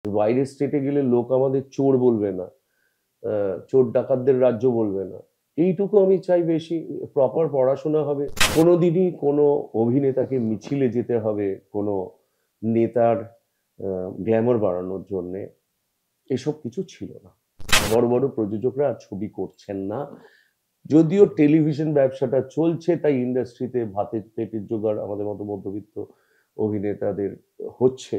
বাইরের স্টেটে গেলে লোক আমাদের চোর বলবে না, চোর ডাকাতদের রাজ্য বলবে না। এইটুকু আমি চাই বেশি। প্রপার পড়াশোনা হবে। কোনোদিনই কোনো অভিনেতাকে মিছিলে যেতে হবে কোনো নেতার গ্ল্যামার বাড়ানোর জন্যে, এসব কিছু ছিল না। বড় বড় প্রযোজকরা আর ছবি করছেন না। যদিও টেলিভিশন ব্যবসাটা চলছে, তাই ইন্ডাস্ট্রিতে ভাতের পেটের জোগাড় আমাদের মতো মধ্যবিত্ত অভিনেতাদের হচ্ছে,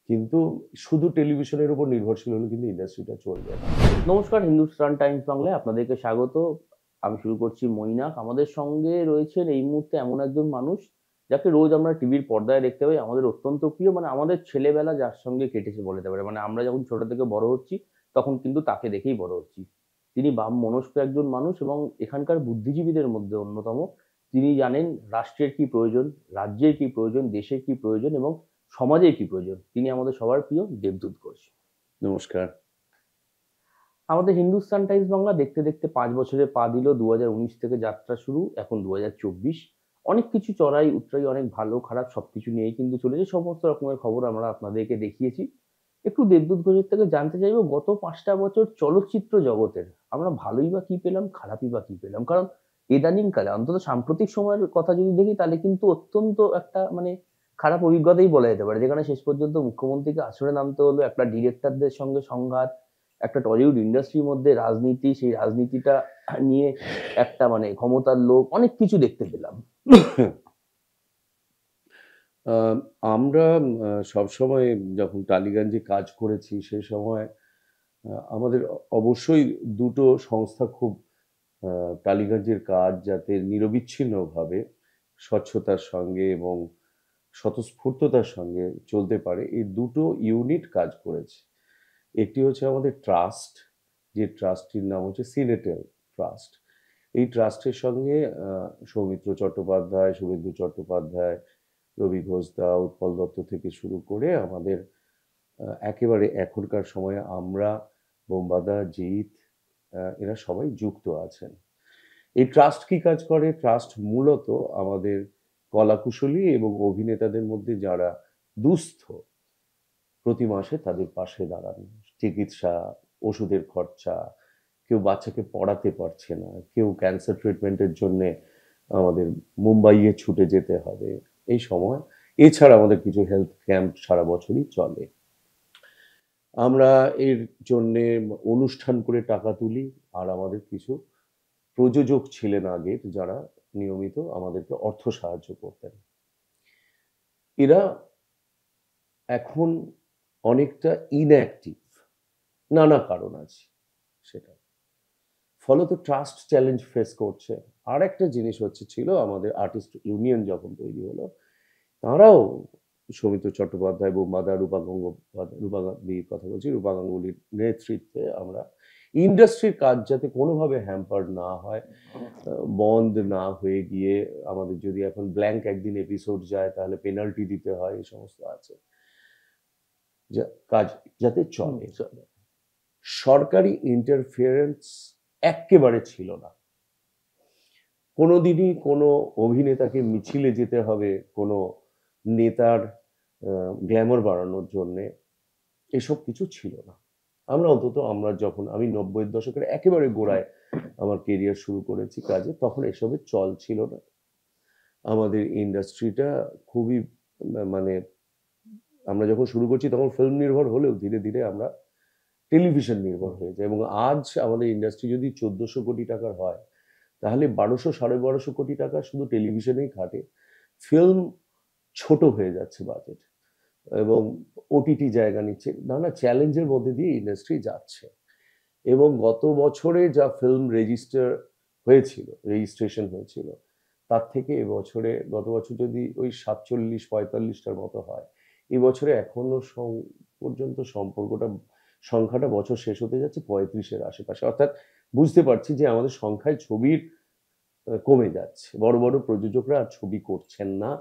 কিন্তু শুধু টেলিভিশনের উপর নির্ভরশীল হলে কিন্তু ইন্ডাস্ট্রিটা চলবে না। নমস্কার, হিন্দুস্তান টাইমস বাংলায় আপনাদেরকে স্বাগত। আমি শুরু করছি মৈনাক। আমাদের সঙ্গে রয়েছেন এই মুহূর্তে এমন একজন মানুষ যাকে রোজ আমরা টিভির পর্দায় দেখতে পাই, আমাদের অত্যন্ত প্রিয়। মানে আমাদের ছেলেবেলা যার সঙ্গে কেটেছে বলে দিতে পারে। মানে আমরা যখন ছোট থেকে বড় হচ্ছি তখন কিন্তু তাকে দেখেই বড় হচ্ছি। তিনি বাম মনস্ক একজন মানুষ এবং এখানকার বুদ্ধিজীবীদের মধ্যে অন্যতম। তিনি জানেন রাষ্ট্রের কি প্রয়োজন, রাজ্যের কি প্রয়োজন, দেশের কি প্রয়োজন এবং সমাজের কি প্রয়োজন। তিনি আমাদের সবার প্রিয় দেবদূত ঘোষ। নমস্কার। আমাদের হিন্দুস্তান টাইমস বাংলা দেখতে দেখতে 5 বছরে পা দিল। 2019 থেকে যাত্রা শুরু, এখন 2024। অনেক কিছু চড়াই উতরাই, অনেক ভালো খারাপ সবকিছু নিয়েই কিন্তু চলেছে। সমস্ত রকমের খবর আমরা আপনাদেরকে দেখিয়েছি। একটু দেবদূত ঘোষের থেকে জানতে চাইবো, গত 5টা বছর চলচ্চিত্র জগতের আমরা ভালোই বা কি পেলাম, খারাপই বা কি পেলাম? কারণ ইদানিং কালে, অন্তত সাম্প্রতিক সময়ের কথা যদি দেখি, তাহলে কিন্তু অত্যন্ত একটা মানে খারাপ অভিজ্ঞতাই বলা যেতে পারে। যেখানে শেষ পর্যন্ত মুখ্যমন্ত্রীকে আছড়ে নামতে হলো, একটা ডিরেক্টরদের সঙ্গে সংঘাত, একটা টলিউড ইন্ডাস্ট্রির মধ্যে রাজনীতি, সেই রাজনীতিটা নিয়ে একটা মানে ক্ষমতার লোভ, অনেক কিছু দেখতে পেলাম। আমরা সবসময় যখন টালিগঞ্জে কাজ করেছি সে সময় আমাদের অবশ্যই দুটো সংস্থা খুব টালিগঞ্জের কাজ যাতে নিরবিচ্ছিন্নভাবে স্বচ্ছতার সঙ্গে এবং স্বতঃস্ফূর্ততার সঙ্গে চলতে পারে, এই দুটো ইউনিট কাজ করেছে। একটি হচ্ছে আমাদের ট্রাস্ট, যে ট্রাস্টটির নাম হচ্ছে সিনেটেল ট্রাস্ট। এই ট্রাস্টের সঙ্গে সৌমিত্র চট্টোপাধ্যায়, শুভেন্দু চট্টোপাধ্যায়, রবি ঘোষদা, উৎপল দত্ত থেকে শুরু করে আমাদের একেবারে এখনকার সময়ে আমরা, বোমবাদা, জিৎ, এরা সবাই যুক্ত আছেন। এই ট্রাস্ট কি কাজ করে? ট্রাস্ট মূলত আমাদের কলাকুশলী এবং অভিনেতাদের মধ্যে যারা দুস্থ, প্রতি মাসে তাদের পাশে দাঁড়ানো, চিকিৎসা, ওষুধের খরচা, কেউ বাচ্চাকে পড়াতে পারছে না, কেউ ক্যান্সার ট্রিটমেন্টের জন্য আমাদের মুম্বাইয়ে ছুটে যেতে হবে এই সময়। এছাড়া আমাদের কিছু হেলথ ক্যাম্প সারা বছরই চলে। আমরা এর জন্যে অনুষ্ঠান করে টাকা তুলি, আর আমাদের কিছু প্রযোজক ছিলেন আগের যারা নিয়মিত আমাদেরকে অর্থ সাহায্য করতেন। এরা এখন অনেকটা ইনঅ্যাক্টিভ, নানা কারণ আছে সেটা। ফলত ট্রাস্ট চ্যালেঞ্জ ফেস করছে। আর একটা জিনিস হচ্ছে, ছিল আমাদের আর্টিস্ট ইউনিয়ন যখন তৈরি হলো, তারাও সৌমিত্র চট্টোপাধ্যায়, বোমবাদা, রূপা গাঙ্গুলির কথা বলছি, রূপা গাঙ্গুলির নেতৃত্বে আমরা ইন্ডাস্ট্রির কাজ যাতে কোনোভাবে হ্যাম্পার না হয়, বন্ধ না হয়ে গিয়ে আমাদের যদি এখন ব্ল্যাঙ্ক একদিন এপিসোড যায় তাহলে পেনাল্টি দিতে হয়, এই সমস্ত আছে, কাজ যাতে চলে। সরকারি ইন্টারফিয়ারেন্স একেবারে ছিল না। কোনোদিনই কোনো অভিনেতাকে মিছিলে যেতে হবে কোনো নেতার গ্ল্যামার বাড়ানোর জন্যে, এসব কিছু ছিল না। আমরা যখন আমি 90-এর দশকের একেবারে গোড়ায় আমার কেরিয়ার শুরু করেছি কাজে, তখন এসবের চল ছিল না। আমাদের ইন্ডাস্ট্রিটা খুবই মানে, আমরা যখন শুরু করছি তখন ফিল্ম নির্ভর হলেও ধীরে ধীরে আমরা টেলিভিশন নির্ভর হয়ে যায়। এবং আজ আমাদের ইন্ডাস্ট্রি যদি 1400 কোটি টাকার হয়, তাহলে 1200-12.5 কোটি টাকা শুধু টেলিভিশনেই খাটে। ফিল্ম ছোট হয়ে যাচ্ছে বাজেট, এবং ওটিটি জায়গা নিচ্ছে, নানা চ্যালেঞ্জের মধ্যে দিয়ে ইন্ডাস্ট্রি যাচ্ছে। এবং গত বছরে যা ফিল্ম রেজিস্ট্রেশন হয়েছিল, তার থেকে এবছরে, গত বছর যদি ওই 47-45টার মতো হয়, এবছরে এখনো পর্যন্ত সংখ্যাটা বছর শেষ হতে যাচ্ছে 35-এর আশেপাশে। অর্থাৎ বুঝতে পারছি যে আমাদের সংখ্যায় ছবির কমে যাচ্ছে। বড় বড় প্রযোজকরা আর ছবি করছেন না।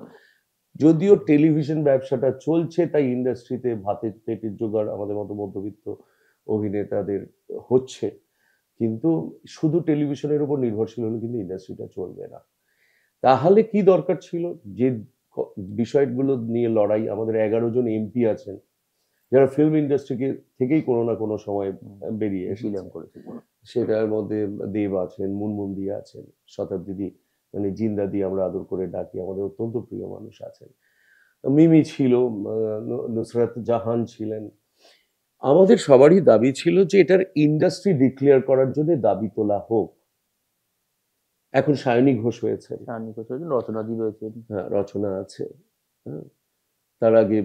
যদিও টেলিভিশন ব্যবসাটা চলছে, তাই ইন্ডাস্ট্রিতে ভাতের পেটের জোগাড় আমাদের মতো মধ্যবিত্ত অভিনেতাদের হচ্ছে, কিন্তু শুধু টেলিভিশনের উপর নির্ভরশীল হলে কিন্তু ইন্ডাস্ট্রিটা চলবে না। তাহলে কি দরকার ছিল? যে বিষয়গুলো নিয়ে লড়াই, আমাদের 11 জন এমপি আছেন, যারা ফিল্ম ইন্ডাস্ট্রি থেকেই কোনো না কোনো সময় বেরিয়ে বিলং এসেছে। করেছে। সেটার মধ্যে দেব আছেন, মুনমুন দি আছেন, শতাব্দী, মানে জিন্দা দি আমরা আদর করে ডাকি, আমাদের অত্যন্ত প্রিয় মানুষ আছেন। মিমি ছিল, নুসরাত জাহান ছিলেন। আমাদের সবারই দাবি ছিল যে এটার ইন্ডাস্ট্রি ডিক্লেয়ার করার জন্য দাবি তোলা হোক। এখন সায়নী ঘোষ হয়েছে, সায়নী ঘোষ রয়েছেন, রচনাদি রয়েছেন, হ্যাঁ, রচনা আছে, হ্যাঁ, তার আগে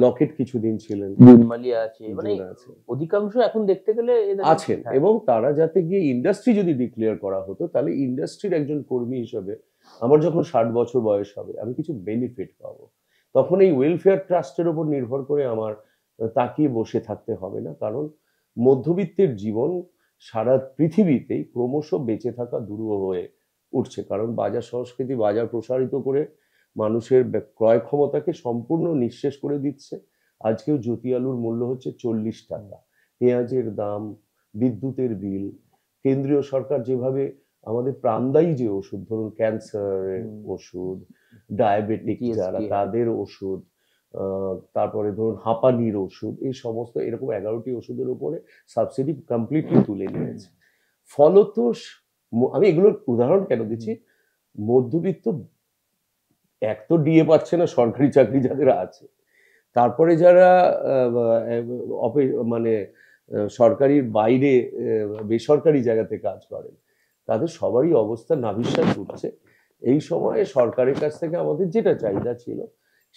লকেট কিছুদিন ছিলেন, জুনমালি আছে, মানে জুন আছে, অধিকাংশ এখন দেখতে গেলে এদের আছেন। এবং তারা যাতে গিয়ে ইন্ডাস্ট্রি যদি ডিক্লেয়ার করা হতো, তাহলে ইন্ডাস্ট্রির একজন কর্মী হিসেবে আমার যখন 60 বছর বয়স হবে আমি কিছু বেনিফিট পাবো। তখন এই ওয়েলফেয়ার ট্রাস্টের উপর নির্ভর করে আমার তাকিয়ে বসে থাকতে হবে না, কারণ মধ্যবিত্তের জীবন সারা পৃথিবীতেই ক্রমশ বেঁচে থাকা দুরূহ হয়ে উঠছে, কারণ বাজার সংস্কৃতি বাজার প্রসারিত করে মানুষের ক্রয় ক্ষমতাকে সম্পূর্ণ নিঃশেষ করে দিচ্ছে। আজকেও জ্যোতি আলুর মূল্য হচ্ছে 40 টাকা, পেঁয়াজের দাম, বিদ্যুতের বিল, কেন্দ্রীয় সরকার যেভাবে আমাদের প্রাণদায়ী যে ওষুধ, ধরুন ক্যান্সারের ওষুধ, ডায়াবেটিক যারা তাদের ওষুধ, তারপরে ধরুন হাঁপানির ওষুধ, এই সমস্ত এরকম 11টি ওষুধের উপরে সাবসিডি কমপ্লিটলি তুলে নিয়েছে। ফলত আমি এগুলোর উদাহরণ কেন দিচ্ছি, মধ্যবিত্ত এক তো ডিএ পাচ্ছে না সরকারি চাকরি যাদের আছে, তারপরে যারা মানে সরকারির বাইরে বেসরকারি জায়গাতে কাজ করেন, তাদের সবারই অবস্থা নাভিশ্বাস উঠছে। এই সময়ে সরকারের কাছ থেকে আমাদের যেটা চাহিদা ছিল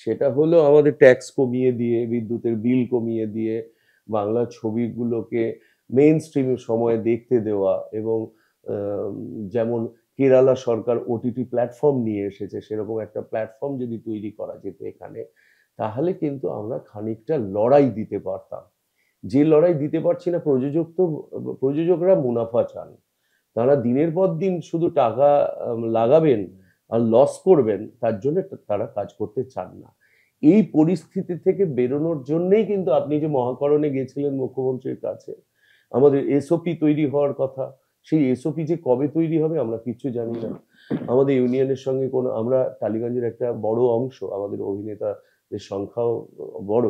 সেটা হলো আমাদের ট্যাক্স কমিয়ে দিয়ে, বিদ্যুতের বিল কমিয়ে দিয়ে, বাংলা ছবিগুলোকে মেইন স্ট্রিম সময়ে দেখতে দেওয়া, এবং যেমন কেরালা সরকার ওটিটি প্ল্যাটফর্ম নিয়ে এসেছে, সেরকম একটা প্ল্যাটফর্ম যদি তৈরি করা যেত এখানে, তাহলে কিন্তু আমরা খানিকটা লড়াই দিতে পারতাম। যে লড়াই দিতে পারছি না, প্রযোজকরা মুনাফা চান, তারা দিনের পর দিন শুধু টাকা লাগাবেন আর লস করবেন, তার জন্য তারা কাজ করতে চান না। এই পরিস্থিতি থেকে বেরোনোর জন্যই কিন্তু আপনি যে মহাকরণে গেছিলেন মুখ্যমন্ত্রীর কাছে, আমাদের এসওপি তৈরি হওয়ার কথা, সেই এসওপি যে কবে তৈরি হবে আমরা কিচ্ছু জানি না। আমাদের ইউনিয়নের সঙ্গে কোনো, আমরা টালিগঞ্জের একটা বড় অংশ, আমাদের অভিনেতাদের সংখ্যাও বড়,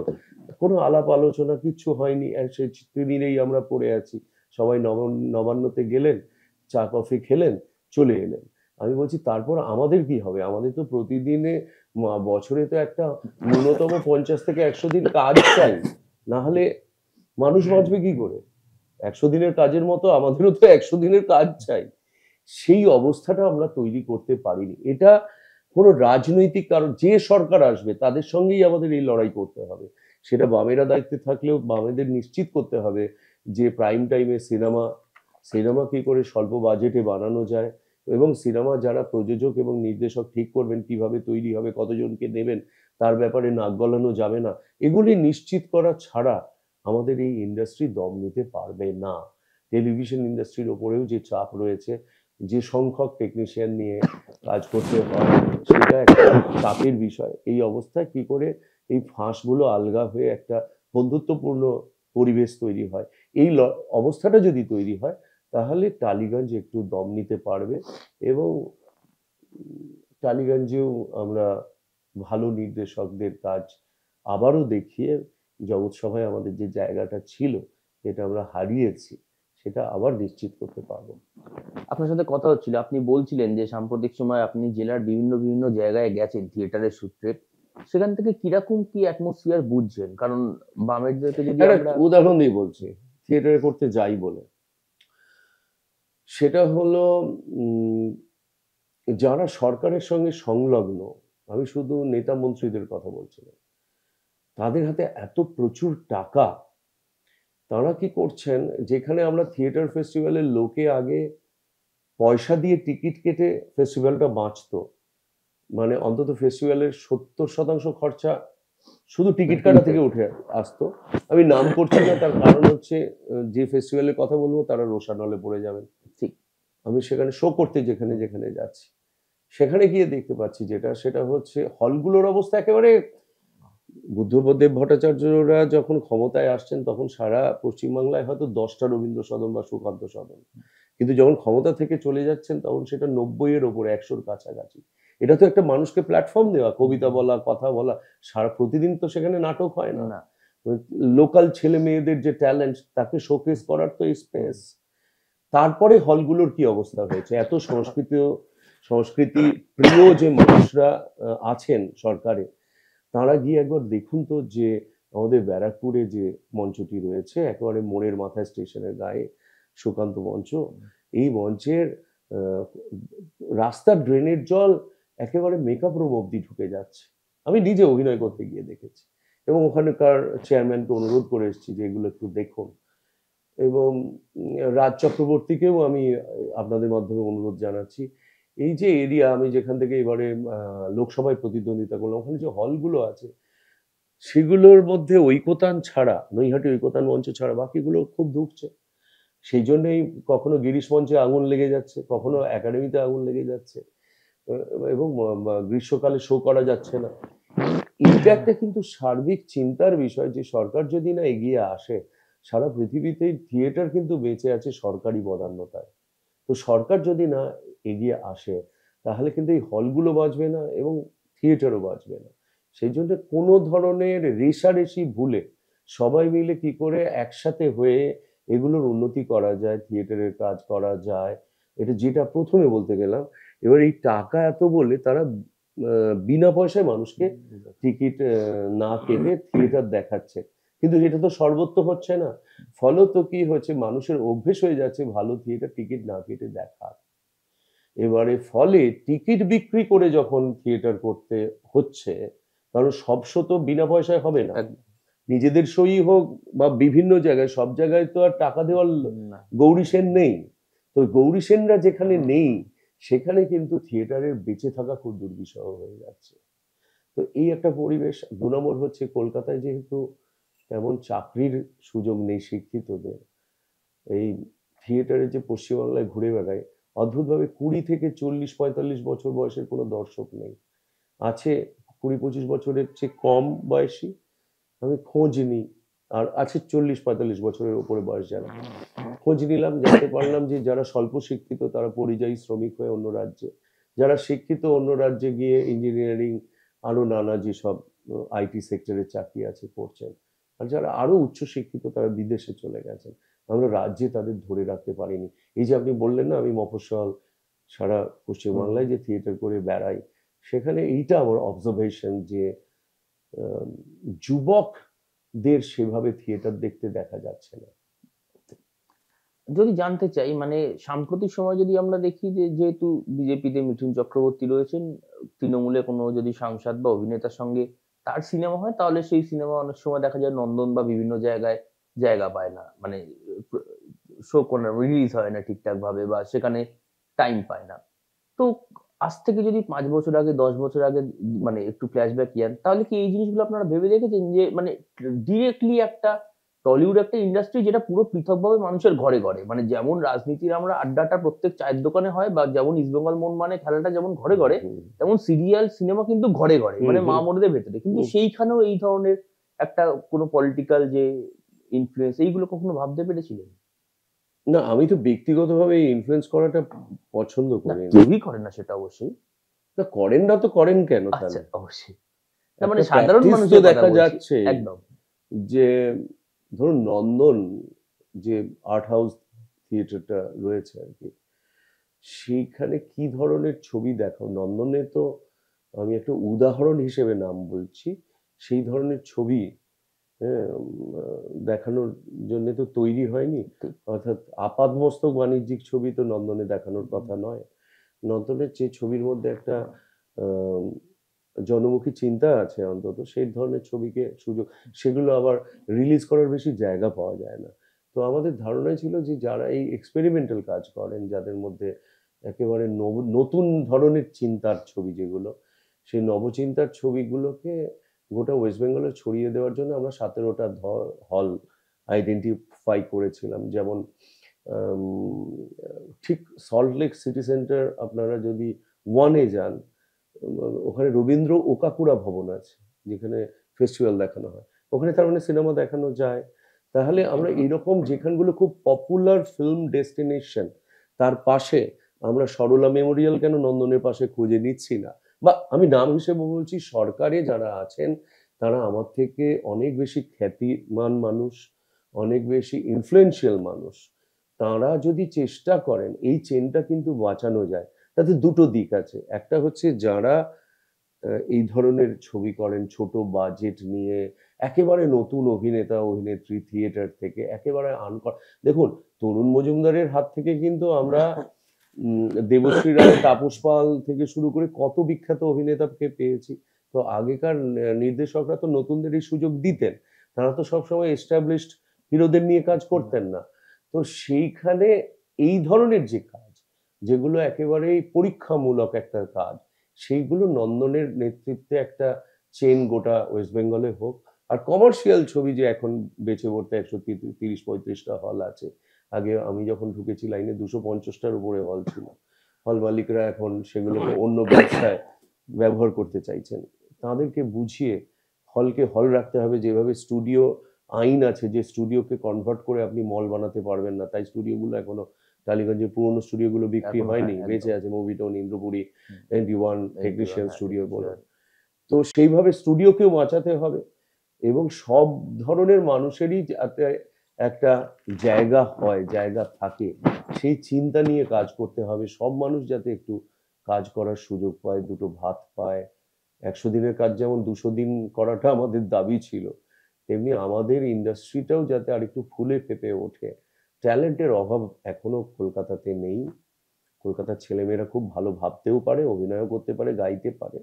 কোনো আলাপ আলোচনা কিচ্ছু হয়নি, সেই দিনেই আমরা পড়ে আছি। সবাই নবান্নতে গেলেন, চা কফি খেলেন, চলে এলেন। আমি বলছি তারপর আমাদের কি হবে? আমাদের তো প্রতিদিনে বছরে তো একটা ন্যূনতম 50 থেকে 100 দিন কাজ চাই, না হলে মানুষ বাঁচবে কি করে? 100 দিনের কাজের মতো আমাদেরও তো 100 দিনের কাজ চাই। সেই অবস্থাটা আমরা তৈরি করতে পারিনি। এটা কোনো রাজনৈতিক কারণ, যে সরকার আসবে তাদের সঙ্গেই আমাদের এই লড়াই করতে হবে। সেটা বামেরা দায়িত্বে থাকলেও বামেদের নিশ্চিত করতে হবে যে প্রাইম টাইমে সিনেমা কি করে স্বল্প বাজেটে বানানো যায়, এবং সিনেমা যারা প্রযোজক এবং নির্দেশক ঠিক করবেন কিভাবে তৈরি হবে, কতজনকে নেবেন, তার ব্যাপারে নাক গলানো যাবে না। এগুলি নিশ্চিত করা ছাড়া আমাদের এই ইন্ডাস্ট্রি দম নিতে পারবে না। টেলিভিশন ইন্ডাস্ট্রির ওপরেও যে চাপ রয়েছে, যে সংখ্যক টেকনিশিয়ান নিয়ে কাজ করতে হয়, সেটা একটা চাপের বিষয়। এই অবস্থায় কি করে এই ফাঁসগুলো আলগা হয়ে একটা বন্ধুত্বপূর্ণ পরিবেশ তৈরি হয়, এই অবস্থাটা যদি তৈরি হয়, তাহলে টালিগঞ্জ একটু দম নিতে পারবে। এবং টালিগঞ্জেও আমরা ভালো নির্দেশকদের কাজ আবারও দেখিয়ে জগৎ সভায় আমাদের যে জায়গাটা ছিল, যেটা আমরা হারিয়েছি, সেটা আবার নিশ্চিত করতে পারবো। আপনার সাথে কথা হচ্ছিল, আপনি বলছিলেন যে সাম্প্রতিক সময় আপনি জেলার বিভিন্ন বিভিন্ন জায়গায় গেছেন থিয়েটারের সূত্রে, সেখান থেকে কিরকম কি অ্যাটমসফিয়ার বুঝছেন? কারণ বামেদেরকে যদি একটা আমরা উদাহরণ দিয়ে বলছি, থিয়েটারে করতে যাই বলে, সেটা হলো যারা সরকারের সঙ্গে সংলগ্ন, আমি শুধু নেতা মন্ত্রীদের কথা বলছিলাম, তাদের হাতে এত প্রচুর টাকা, তারা কি করছেন, যেখানে আমরা থিয়েটার ফেস্টিভ্যালের লোকে আগে পয়সা দিয়ে টিকিট কেটে ফেস্টিভ্যালটা বাঁচতো, মানে অন্তত ফেস্টিভ্যালের 70% খরচা শুধু টিকিট কাটা থেকে উঠে আসতো। আমি নাম করছি না, তার কারণ হচ্ছে যে ফেস্টিভ্যালের কথা বলবো তারা রোশানলে পড়ে যাবেন। ঠিক, আমি সেখানে শো করতে যেখানে যেখানে যাচ্ছি, সেখানে গিয়ে দেখতে পাচ্ছি সেটা হচ্ছে হলগুলোর অবস্থা একেবারে, বুদ্ধদেব ভট্টাচার্যরা যখন ক্ষমতায় আসছেন তখন সারা পশ্চিমবাংলায় হয়তো 10টা রবীন্দ্র সদন বা সুকান্ত সদন, কিন্তু যখন ক্ষমতা থেকে চলে যাচ্ছেন তখন সেটা 90-এর ওপরে, 100-র কাছাকাছি। এটা তো একটা মানুষকে প্ল্যাটফর্ম দেওয়া, কবিতা বলা, কথা বলা, সারা প্রতিদিন তো সেখানে নাটক হয় না। লোকাল ছেলে মেয়েদের যে ট্যালেন্ট তাকে শোকেস করার তো স্পেস। তারপরে হলগুলোর কি অবস্থা হয়েছে, এত সংস্কৃতি প্রিয় যে মানুষরা আছেন সরকারে, তারা গিয়ে একবার দেখুন তো যে আমাদের ব্যারাকপুরে যে মঞ্চটি রয়েছে একেবারে মোড়ের মাথায় স্টেশনের গায়ে, সুকান্ত মঞ্চ, এই মঞ্চের আহ, রাস্তার ড্রেনের জল একেবারে মেকআপ রুম অব্দি ঢুকে যাচ্ছে। আমি নিজে অভিনয় করতে গিয়ে দেখেছি এবং ওখানকার চেয়ারম্যানকে অনুরোধ করে এসেছি যে এগুলো একটু দেখুন। এবং রাজ চক্রবর্তীকেও আমি আপনাদের মাধ্যমে অনুরোধ জানাচ্ছি, এই যে এরিয়া আমি যেখান থেকে এবারে লোকসভায় প্রতিদ্বন্দ্বিতা করলাম, ওখানে যে হলগুলো আছে সেগুলোর মধ্যে ঐকতান ছাড়া, নৈহাটি ঐকতান মঞ্চ ছাড়া বাকিগুলো খুব ধুঁকছে। সেই জন্যই কখনো গিরিশ মঞ্চে আগুন লেগে যাচ্ছে, কখনো একাডেমিতে আগুন লেগে যাচ্ছে, এবং গ্রীষ্মকালে শো করা যাচ্ছে না। এটা একটা কিন্তু সার্বিক চিন্তার বিষয় যে সরকার যদি না এগিয়ে আসে, সারা পৃথিবীতেই থিয়েটার কিন্তু বেঁচে আছে সরকারি বদান্যতায়। তো সরকার যদি না এগিয়ে আসে তাহলে কিন্তু এই হলগুলো বাঁচবে না এবং থিয়েটারও বাঁচবে না। সেই জন্য কোনো ধরনের রেষারেষি ভুলে সবাই মিলে কি করে একসাথে হয়ে এগুলোর উন্নতি করা যায়, থিয়েটারের কাজ করা যায়, এটা যেটা প্রথমে বলতে গেলাম। এবার এই টাকা এত বলে তারা বিনা পয়সায় মানুষকে টিকিট না কেটে থিয়েটার দেখাচ্ছে, কিন্তু এটা তো সর্বত্র হচ্ছে না। ফলত কি হচ্ছে, মানুষের অভ্যেস হয়ে যাচ্ছে ভালো থিয়েটার টিকিট না কেটে দেখার। এবারে ফলে টিকিট বিক্রি করে যখন থিয়েটার করতে হচ্ছে, কারণ সব শো তো বিনা পয়সায় হবে না, একদম। নিজেদের শোই হোক বা বিভিন্ন জায়গায়, সব জায়গায় তো আর টাকা দেওয়ার না। গৌরী সেন নেই। তো গৌরী সেনরা যেখানে নেই সেখানে কিন্তু থিয়েটারের বেঁচে থাকা খুব দুর্বিষহ হয়ে যাচ্ছে। তো এই একটা পরিবেশ। ২ নম্বর হচ্ছে কলকাতায় যেহেতু তেমন চাকরির সুযোগ নেই শিক্ষিতদের, এই থিয়েটারে যে পশ্চিমবাংলায় ঘুরে বেড়ায় অদ্ভুতভাবে 20 থেকে 40 45 বছর বয়সের কোনো দর্শক নেই। আছে 20 25 বছরের চেয়ে কম বয়সী, আমি খোঁজ নিই, আর আছে 40 45 বছরের উপরে বয়স যারা। খোঁজ নিলাম, জানতে পারলাম যে যারা স্বল্প শিক্ষিত তারা পরিযায়ী শ্রমিক হয়ে অন্য রাজ্যে, যারা শিক্ষিত অন্য রাজ্যে গিয়ে ইঞ্জিনিয়ারিং আরো নানা যেসব আইটি সেক্টরের চাকরি আছে করছেন, আর যারা আরো উচ্চ শিক্ষিত তারা বিদেশে চলে গেছেন। আমরা রাজ্যে তাদের ধরে রাখতে পারিনি। এই যে আপনি বললেন না আমি মফস্বল সারা পশ্চিমবাংলায় যে থিয়েটার করে বেড়াই, সেখানে এইটা আমার অবজারভেশন যে আহ, যুবকদের সেভাবে থিয়েটার দেখতে দেখা যাচ্ছে না। যদি জানতে চাই মানে সাম্প্রতিক সময় যদি আমরা দেখি যে যেহেতু বিজেপিতে মিঠুন চক্রবর্তী রয়েছেন, তৃণমূলে কোনো যদি সাংসদ বা অভিনেতার সঙ্গে তার সিনেমা হয় তাহলে সেই সিনেমা অনেক সময় দেখা যায় নন্দন বা বিভিন্ন জায়গায় জায়গা পায় না, মানে শো কোনো রিলিজ হয় না ঠিকঠাক ভাবে বা সেখানে টাইম পায় না। তো আজ থেকে যদি 5 বছর আগে 10 বছর আগে মানে একটু ফ্ল্যাশব্যাক ইয়ান, তাহলে কি এই জিনিসগুলো আপনারা ভেবে দেখেছেন যে মানে ডিরেক্টলি একটা টলিউড একটা ইন্ডাস্ট্রি যেটা পুরো পৃথকভাবে মানুষের ঘরে ঘরে, মানে যেমন রাজনীতির আমরা আড্ডাটা প্রত্যেক চায়ের দোকানে হয় বা যেমন ইস্টবেঙ্গল মন মানে খেলাটা যেমন ঘরে ঘরে, হুম তেমন সিরিয়াল সিনেমা কিন্তু ঘরে ঘরে হুম মানে মা হুম বোনদের ভেতরে, কিন্তু হুম। সেইখানেও এই ধরনের একটা কোনো পলিটিক্যাল যে ইনফ্লুয়েন্স এইগুলো কখনো ভাবতে পেরেছিলেন? না, আমি তো ব্যক্তিগতভাবে ইনফ্লুয়েন্স করাটা পছন্দ না করি না। কেউই করে না সেটা অবশ্যই। না, করেন না তো করেন কেন আচ্ছা, তাহলে? অবশ্যই। না মানে একটা সাধারণ প্র্যাকটিস তো মানুষের কথা দেখা বলছি। যাচ্ছে একদম। যে ধরুন নন্দন যে আর্ট হাউস থিয়েটারটা রয়েছে আর কি, সেইখানে কি ধরনের ছবি দেখো নন্দনে, তো আমি একটা উদাহরণ হিসেবে নাম বলছি, সেই ধরনের ছবি হ্যাঁ, দেখানোর জন্য তো তৈরি হয়নি। ঠিক। অর্থাৎ আপাদমস্তক বাণিজ্যিক ছবি তো নন্দনে দেখানোর কথা নয়। নন্দনের যে ছবির মধ্যে একটা আহ, জনমুখী চিন্তা আছে অন্তত সেই ধরনের ছবিকে সুযোগ, সেগুলো আবার রিলিজ করার বেশি জায়গা পাওয়া যায় না। তো আমাদের ধারণা ছিল যে যারা এই এক্সপেরিমেন্টাল কাজ করেন, যাদের মধ্যে একেবারে নতুন ধরনের চিন্তার ছবি যেগুলো, সেই নবচিন্তার ছবিগুলোকে গোটা ওয়েস্ট বেঙ্গলে ছড়িয়ে দেওয়ার জন্য আমরা 17টা হল আইডেন্টিফাই করেছিলাম। যেমন আম, ঠিক সল্টলেক সিটি সেন্টার আপনারা যদি ওয়ানে যান, ওখানে রবীন্দ্র ওকাকুরা ভবন আছে যেখানে ফেস্টিভ্যাল দেখানো হয়, ওখানে তার মানে সিনেমা দেখানো যায়। তাহলে আমরা এইরকম যেখানগুলো খুব পপুলার ফিল্ম ডেস্টিনেশন তার পাশে আমরা সরলা মেমোরিয়াল কেন নন্দনের পাশে খুঁজে নিচ্ছি না, বা আমি নাম হিসেবে বলছি সরকারে যারা আছেন তারা আমার থেকে অনেক বেশি খ্যাতিমান মানুষ, অনেক বেশি ইনফ্লুয়েন্সিয়াল মানুষ। তারা যদি চেষ্টা করেন এই চেনটা কিন্তু বাঁচানো যায়। তাতে দুটো দিক আছে, একটা হচ্ছে যারা এই ধরনের ছবি করেন ছোট বাজেট নিয়ে, একেবারে নতুন অভিনেতা অভিনেত্রী থিয়েটার থেকে একেবারে দেখুন, তরুণ মজুমদারের হাত থেকে কিন্তু আমরা দেবশ্রী রায়, তাপস পাল থেকে শুরু করে কত বিখ্যাত অভিনেতাকে পেয়েছি। তো আগেকার নির্দেশকরা তো নতুনদের এই সুযোগ দিতেন, তারা তো সবসময় এস্টাবলিশড হিরোদের নিয়ে কাজ করতেন না। তো সেইখানে এই ধরনের যে কাজ, যেগুলো একেবারেই পরীক্ষামূলক একটা কাজ, সেইগুলো নন্দনের নেতৃত্বে একটা চেন গোটা ওয়েস্ট বেঙ্গলে হোক। আর কমার্শিয়াল ছবি যে এখন বেঁচে পড়তে 130-35টা হল আছে, আগে আমি যখন ঢুকেছি লাইনে 250টার উপরে হল ছিল। হল মালিকরা এখন সেগুলোকে অন্য ব্যবসায় ব্যবহার করতে চাইছেন। তাদেরকে বুঝিয়ে হলকে হল রাখতে হবে, যেভাবে স্টুডিও আইন আছে যে স্টুডিওকে কনভার্ট করে আপনি মল বানাতে পারবেন না, তাই স্টুডিওগুলো এখনো টালিগঞ্জের পুরনো স্টুডিওগুলো বিক্রি এখনো হয়নি, একদম। বেঁচে আছে মুভিটোন, ইন্দ্রপুরী, হুম। 21 এই টেকনিশিয়ান হ্যাঁ, স্টুডিও বলে। sure. তো সেইভাবে স্টুডিওকেও বাঁচাতে হবে এবং সব ধরনের মানুষেরই যাতে একটা জায়গা হয়, জায়গা থাকে, সেই চিন্তা নিয়ে কাজ করতে হবে। সব মানুষ যাতে একটু কাজ করার সুযোগ পায়, দুটো ভাত পায়। 100 দিনের কাজ যেমন 200 দিন করাটা আমাদের দাবি ছিল, তেমনি আমাদের ইন্ডাস্ট্রিটাও যাতে আরেকটু ফুলে ফেঁপে ওঠে। ট্যালেন্টের অভাব এখনো কলকাতাতে নেই। কলকাতার ছেলেমেয়েরা খুব ভালো ভাবতেও পারে, অভিনয়ও করতে পারে, গাইতে পারে।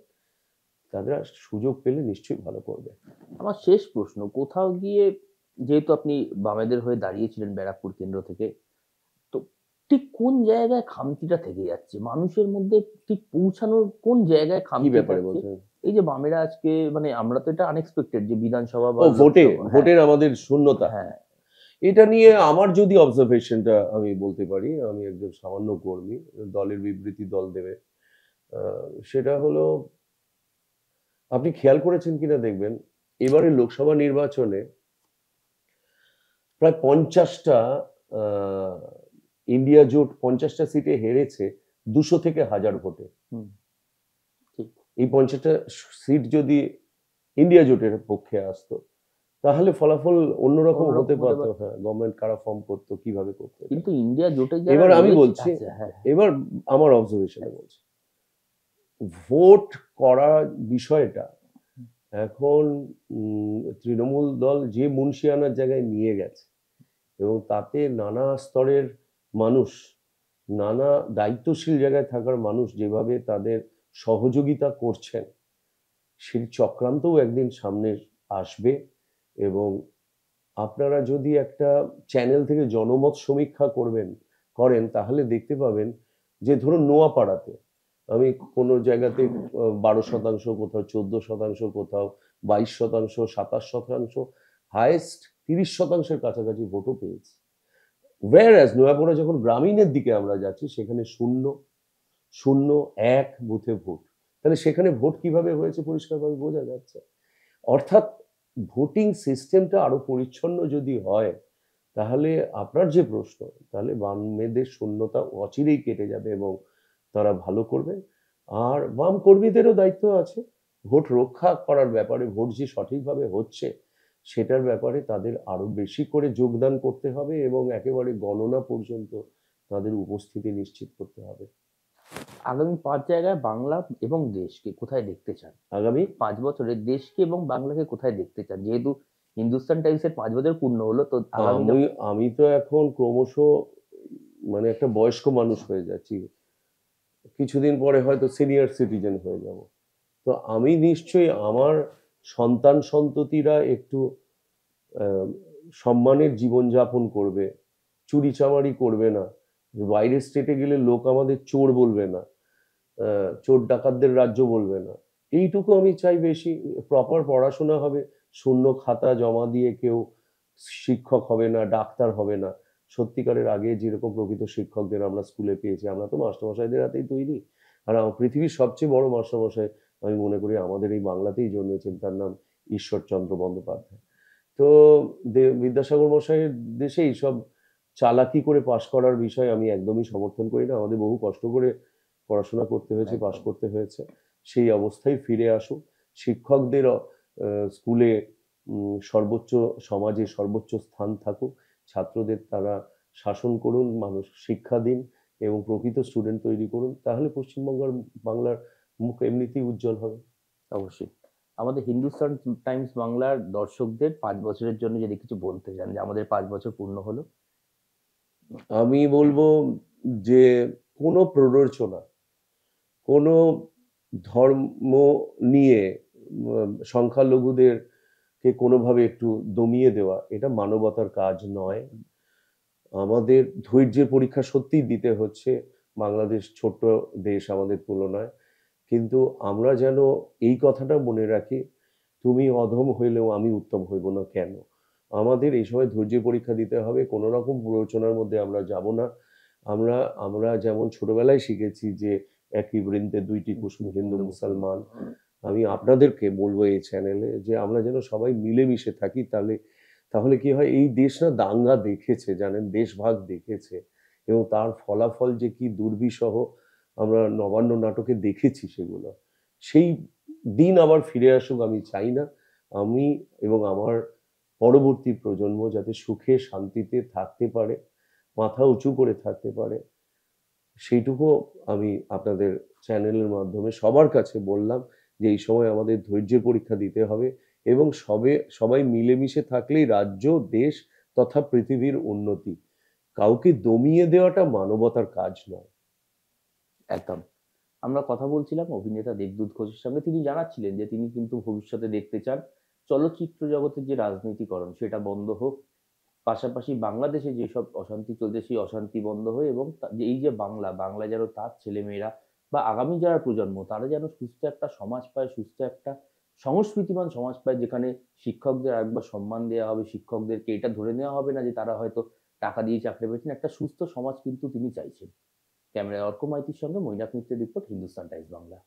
তারা সুযোগ পেলে নিশ্চয়ই ভালো করবে। আমার শেষ প্রশ্ন, কোথাও গিয়ে যেহেতু আপনি বামেদের হয়ে দাঁড়িয়েছিলেন ব্যারাকপুর কেন্দ্র থেকে, তো ঠিক কোন জায়গায় খামতিটা থেকে যাচ্ছে মানুষের মধ্যে, ঠিক পৌঁছানোর কোন জায়গায় কি খামতি ব্যাপারে থাকছে? বলছেন? এই যে বামেরা আজকে, মানে আমরা তো এটা আনএক্সপেক্টেড যে বিধানসভা বা ও ভোটে, লোকসভা, হ্যাঁ ভোটের আমাদের শূন্যতা। হ্যাঁ, এটা নিয়ে আমার যদি অবজারভেশনটা আমি বলতে পারি, আমি একজন সামান্য কর্মী, দলের বিবৃতি দল দেবে। সেটা হলো, আপনি খেয়াল করেছেন কিনা দেখবেন, এবারে লোকসভা নির্বাচনে প্রায় 50টা ইন্ডিয়া জোট 50টা সিটে হেরেছে 200 থেকে 1000 ভোটে। হুম, ঠিক। এই 50টা সিট যদি ইন্ডিয়া জোটের পক্ষে আসতো, তাহলে ফলাফল অন্যরকম অন্যরকম হতে হতে পারতো। পারত। হ্যাঁ, গভর্নমেন্ট কারা ফর্ম করতো, কিভাবে করতো, এটা। কিন্তু ইন্ডিয়া জোটে যারা এবার আমি রয়েছে, বলছি, আচ্ছা হ্যাঁ, এবার আমার অবজারভেশনে বলছি, ভোট করা বিষয়টা এখন তৃণমূল দল যে মুন্সিয়ানার জায়গায় নিয়ে গেছে, এবং তাতে নানা স্তরের মানুষ, নানা দায়িত্বশীল জায়গায় থাকার মানুষ যেভাবে তাদের সহযোগিতা করছেন, সেই চক্রান্তও একদিন সামনে আসবে। এবং আপনারা যদি একটা চ্যানেল থেকে জনমত সমীক্ষা করেন, তাহলে দেখতে পাবেন যে ধরুন নোয়াপাড়াতে আমি কোনো জায়গাতে 12%, কোথাও 14%, কোথাও 22%, 27%, হাইয়েস্ট 30%-এর কাছাকাছি ভোটও পেয়েছি। ওয়্যারঅ্যাজ নোয়াপাড়া যখন গ্রামীণের দিকে আমরা যাচ্ছি, সেখানে 0, 0, 1 বুথে ভোট। তাহলে সেখানে ভোট কিভাবে হয়েছে পরিষ্কারভাবে বোঝা যাচ্ছে। অর্থাৎ ভোটিং সিস্টেমটা আরো পরিচ্ছন্ন যদি হয়, তাহলে আপনার যে প্রশ্ন, তাহলে বামেদের শূন্যতা অচিরেই কেটে যাবে এবং তারা ভালো করবে। আর বাম কর্মীদেরও দায়িত্ব আছে ভোট রক্ষা করার ব্যাপারে, ভোট যে সঠিকভাবে হচ্ছে সেটার ব্যাপারে তাদের আরো বেশি করে যোগদান করতে হবে এবং একেবারে গণনা পর্যন্ত তাদের উপস্থিতি নিশ্চিত করতে হবে। আগামী 5 জায়গায় বাংলা এবং দেশকে কোথায় দেখতে চান? আগামী 5 বছরে দেশকে এবং বাংলাকে কোথায় দেখতে চান? যেহেতু হিন্দুস্তান টাইমসের 5 বছর পূর্ণ হলো, তো আগামী আমি আমি তো এখন ক্রমশ মানে একটা বয়স্ক মানুষ হয়ে যাচ্ছি, কিছুদিন পরে হয়তো সিনিয়র সিটিজেন হয়ে যাব। তো আমি নিশ্চয়ই আমার সন্তান সন্ততিরা একটু আহ, সম্মানের জীবনযাপন করবে, চুরি চামারি করবে না, বাইরের স্টেটে গেলে লোক আমাদের চোর বলবে না, চোর ডাকাতদের রাজ্য বলবে না, এইটুকু আমি চাই। বেশি প্রপার পড়াশোনা হবে, শূন্য খাতা জমা দিয়ে কেউ শিক্ষক হবে না, ডাক্তার হবে না। সত্যিকারের আগে যেরকম প্রকৃত শিক্ষকদের আমরা স্কুলে পেয়েছি, আমরা তো মাস্টারমশাইদের হাতেই তৈরি। আর পৃথিবীর সবচেয়ে বড় মাস্টারমশাই আমি মনে করি আমাদের এই বাংলাতেই জন্মেছেন, তার নাম ঈশ্বরচন্দ্র বন্দ্যোপাধ্যায়। তো বিদ্যাসাগর মশাইয়ের দেশে এইসব চালাকি করে পাশ করার বিষয় আমি একদমই সমর্থন করি না। আমাদের বহু কষ্ট করে পড়াশোনা করতে হয়েছে, পাশ একদম। করতে হয়েছে। সেই অবস্থায় ফিরে আসুক। শিক্ষকদের স্কুলে সর্বোচ্চ, সমাজে সর্বোচ্চ স্থান থাকুক, ছাত্রদের তারা শাসন করুন, মানুষ শিক্ষা দিন এবং প্রকৃত স্টুডেন্ট তৈরি করুন, তাহলে পশ্চিমবঙ্গের বাংলার মুখ এমনিতেই উজ্জ্বল হবে। অবশ্যই। আমাদের হিন্দুস্তান টাইমস বাংলার দর্শকদের ৫ বছরের জন্য যদি কিছু বলতে চান যে আমাদের ৫ বছর পূর্ণ হলো। আমি বলবো যে কোনো প্ররোচনা, কোনো ধর্ম নিয়ে সংখ্যালঘুদেরকে কোনোভাবে একটু দমিয়ে দেওয়া, এটা মানবতার কাজ নয়। আমাদের ধৈর্যের পরীক্ষা সত্যিই দিতে হচ্ছে, বাংলাদেশ ছোট্ট দেশ আমাদের তুলনায়, কিন্তু আমরা যেন এই কথাটা মনে রাখি, তুমি অধম হইলেও আমি উত্তম হইব না কেন। আমাদের এই সময় ধৈর্যের পরীক্ষা দিতে হবে, কোনো রকম প্ররোচনার মধ্যে আমরা যাব না। আমরা আমরা যেমন ছোটবেলায় শিখেছি যে একই বৃন্তে দুইটি কুসুম, হিন্দু মুসলমান। আমি আপনাদেরকে বলবো এই চ্যানেলে যে আমরা যেন সবাই মিলেমিশে থাকি, তাহলে তাহলে কি হয়, এই দেশ না দাঙ্গা দেখেছে জানেন, দেশভাগ দেখেছে, এবং তার ফলাফল যে কি দুর্বিষহ আমরা নবান্ন নাটকে দেখেছি সেগুলো। সেই দিন আবার ফিরে আসুক আমি চাই না। আমি এবং আমার পরবর্তী প্রজন্ম যাতে সুখে শান্তিতে থাকতে পারে, মাথা উঁচু করে থাকতে পারে, সেইটুকু আমি আপনাদের চ্যানেলের মাধ্যমে সবার কাছে বললাম যে এই সময় আমাদের ধৈর্যের পরীক্ষা দিতে হবে, এবং সবাই মিলেমিশে থাকলেই রাজ্য, দেশ তথা পৃথিবীর উন্নতি। কাউকে দমিয়ে দেওয়াটা মানবতার কাজ নয়। একদম। আমরা কথা বলছিলাম অভিনেতা দেবদূত ঘোষের সঙ্গে। তিনি জানাচ্ছিলেন যে তিনি কিন্তু ভবিষ্যতে দেখতে চান চলচ্চিত্র জগতের যে রাজনীতিকরণ সেটা বন্ধ হোক। পাশাপাশি বাংলাদেশে যেসব অশান্তি চলছে সেই অশান্তি বন্ধ হয়ে এবং যে এই যে বাংলা যেন তার ছেলেমেয়েরা বা আগামী যারা প্রজন্ম তারা যেন সুস্থ একটা সমাজ পায়, সুস্থ একটা সংস্কৃতিবান সমাজ পায় যেখানে শিক্ষকদের আরেকবার সম্মান দেওয়া হবে, শিক্ষকদেরকে এটা ধরে নেওয়া হবে না যে তারা হয়তো টাকা দিয়ে চাকরি পেয়েছেন। একটা সুস্থ সমাজ কিন্তু তিনি চাইছেন। ক্যামেরায় অর্ক মাইতির সঙ্গে মৈনাক মিত্রের রিপোর্ট, হিন্দুস্তান টাইমস বাংলা।